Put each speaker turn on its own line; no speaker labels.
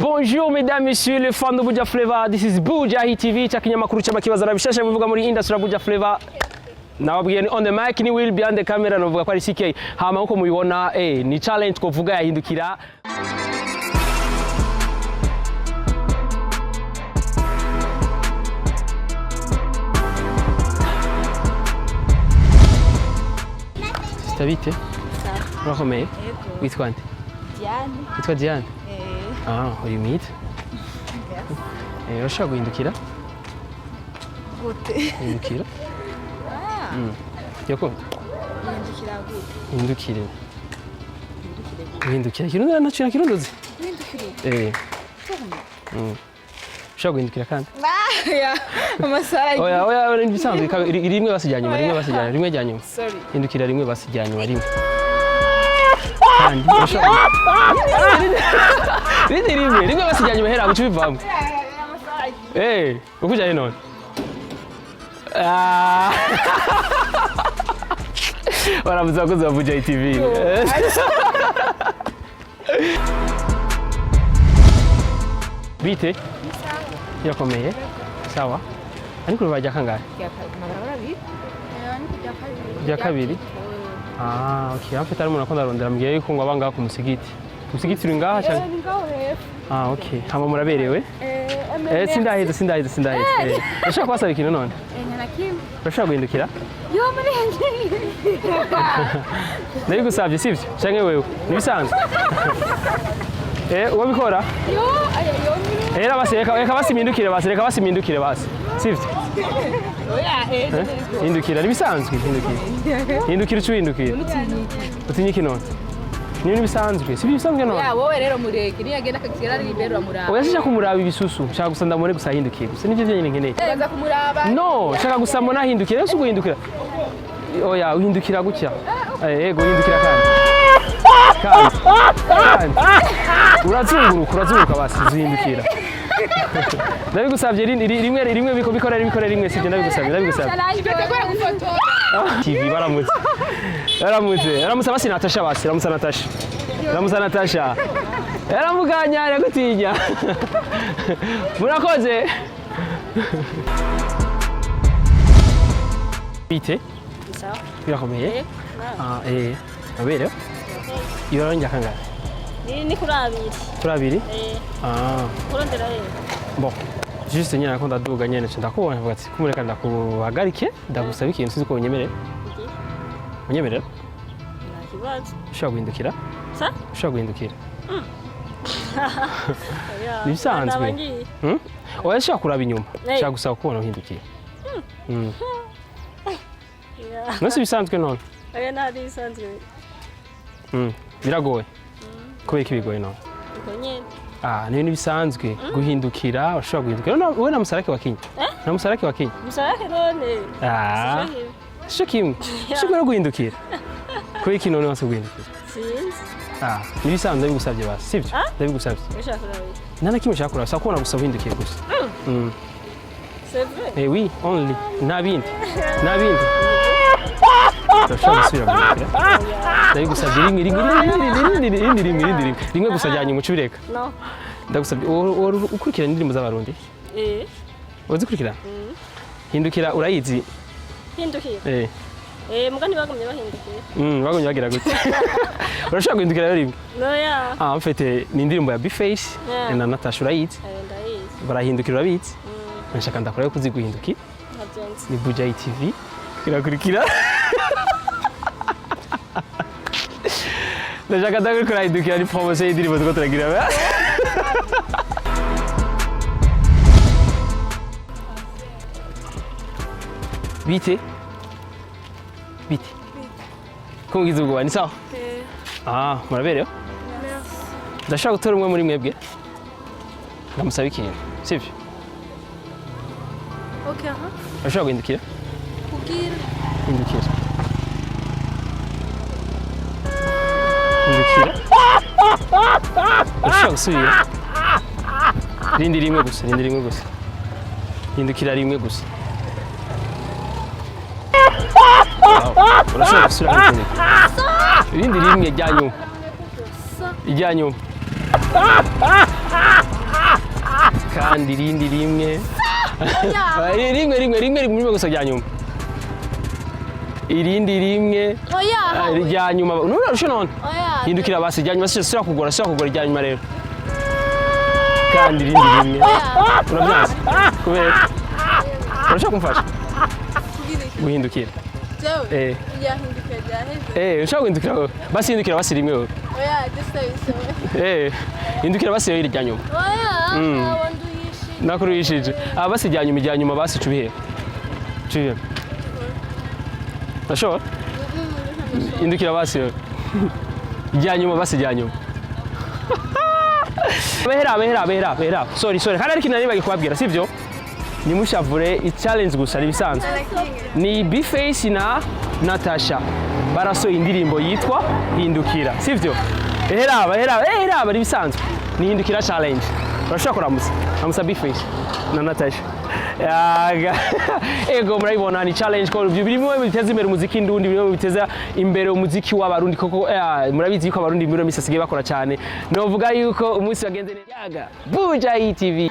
Bonjour mesdames, messieurs, les fans de Buja Flavor. This is Buja Hit TV. Chakinyamakuru cy'amakibazo bishasha bivuga muri industry ya Buja Flavor. Nababwiye ni on the mic ni Will behind the camera novuga ko ari CK. Hama uko mubibona ni challenge twovuga yahindukira. Stabite? Urakomeye? Witwa nde?
Diane.
Witwa Diane? Uri mwiza? Urashaka guhindukira?
Gute?
Hindukira? Yakunda?
Hindukira gute?
Hindukire. Hindukira. Kirundo nacyo kirondoze?
Hindukira.
Ushaka guhindukira kandi?
Ya, amasaha.
Oya, ni bisanzwe rimwe basijyanye rimwe jya nyuma.
Sorry.
Hindukira rimwe basijyanye nyuma rimwe. Kandi ushaka rimwe basijyanye nyuma hera bucu bivamo. Ukujya none. Waravuze ko za Buja TV. Bite? Yakomeye? Sawa. Ariko bajya kangahe? Ya kabiri. Okay. Hafi tari umuntu akunda rondera mbwiye yuko ngo abanga ku musigiti. Musigiti uri ngaha cyane? Okay. Hama muraberewe? Sindaheze. Urashaka kwasaba ikintu none? Urashaka guhindukira?
Yo muri hanjye.
Nabigusabye sivyo? Canke wewe? Nibisanzwe? Uwo bikora?
Yo,
Era basi reka basimindukire basi. Sivyo?
Oya,
Hindukira nibisanzwe hindukira ucuhindukira. Utinyiki none? Ni bisanzwe. Si bisanzwe none?
Ya wowe rero mureke ni agenda akakira ari imbere uramuraba.
Oya shaka kumuraba ibisusu. Shaka gusa ndamone gusa hindukiye. Gusa nivyo nyine nkeneye.
Ubanza kumuraba.
No, shaka gusa mbona hindukira. Ese guhindukira. Oya, uhindukira gutya. Yego hindukira kandi. Urazunguruka basi zuhindukira. Ndabigusabye rimwe bikora rimwe sivyo ndabigusabye.
Ndategura gufotora.
TV baramutse basi Natasha basi Ramusa Natasha. Yaramuganya aragutinya. Murakoze. Bite?
Sawa.
Birakomeye? Abere? Yoranja kangahe?
Ni kurabiri.
Kurabiri?
Kurondera rero.
Bon. Juste nyina ko ndaduga nyene ndakubona vuga ati kumureka ndakuhagarike ndagusaba ikintu sizi ko unyemerera. Unyemerera?
Nakibazo.
Ushaka guhindukira?
Sa?
Ushaka guhindukira? Nibisanzwe. Oya shaka kuraba inyuma. Shaka gusaba kubona uhindukiye. Nasi bisanzwe none?
Oya nari bisanzwe.
Biragoye. Kubera iki bigoye none?
Uko nyene.
Ni ibintu bisanzwe guhindukira ushobora guhindukira. Wowe na Musarake wa Kenya? Na Musarake wa Kenya?
Musarake none.
Sho kimwe. Sho no guhindukira. Kubera iki none wase guhindukira?
Sinzi.
Ni bisanzwe bigusabye basi, sivyo? Ndabigusabye.
Ushaka kuraba.
Nana kimwe ushaka kuraba, sakubona gusa uhindukiye gusa.
C'est vrai?
Oui, only. Nta bindi. Urashobora gusubira guhindukira. Ndabigusabye rimwe gusa jyanye umuco bireka.
No.
Ndagusabye ukurikira indirimbo z'abarundi? Uzikurikira? Hindukira urayizi?
Hindukira? Mugani bagumye bahindukira.
Bagumye bagira gute? Urashaka guhindukira rero rimwe?
No.
Mfite ni indirimbo ya B-Face na Natasha urayizi?
Ndayizi.
Barahindukira urabizi? Nshaka ndakora ko uziguhindukira.
Ntabyonzi.
Ni Buja TV. Irakurikira. Ndashaka ndakora hindukira ni promotion y'indirimbo tuko turagira. Bite? Kungize ubwo ni sawa? Murabereho? Ndashaka gutora umwe muri mwebwe. Ndamusaba ikintu, sivyo?
Okay,
Urashaka guhindukira?
Kugira.
Hindukira. Urashaka gusubira? Rindi rimwe gusa. Hindukira rimwe gusa. Urashaka gusubira guhindukira? Rindi rimwe jya nyuma. Ijya nyuma. kandi irindi rimwe rimwe gusa rya nyuma irindi rimwe rya nyuma nurarushe none hindukira basi rya nyuma sira kugora rya nyuma rero kandi irindi rimwe urabyanze kubera urashaka kumfasha guhindukira ushaka guhindukira basi hindukira basi rimwe wowe hindukira basi rero rya nyuma nakurishije basi rya nyuma basi cubihe Nashobora? Hindukira basi rero rya nyuma basi rya nyuma behera sorry kandi ariko nari kubabwira sivyo nimushavure i-challenge gusa nibisanzwe ni B-Face na Natasha barasohoye indirimbo yitwa Hindukira sivyo behera nibisanzwe ni Hindukira challenge urashobora kuramusa B-Face na Natasha ego murabibona ni challenge ko bimwe biteza imbere umuziki ndundi bimwe biteza imbere umuziki w'abarundi koko murabizi yuko abarundi muri misasigaye bakora cyane novuga yuko umunsi wagenze neza Buja TV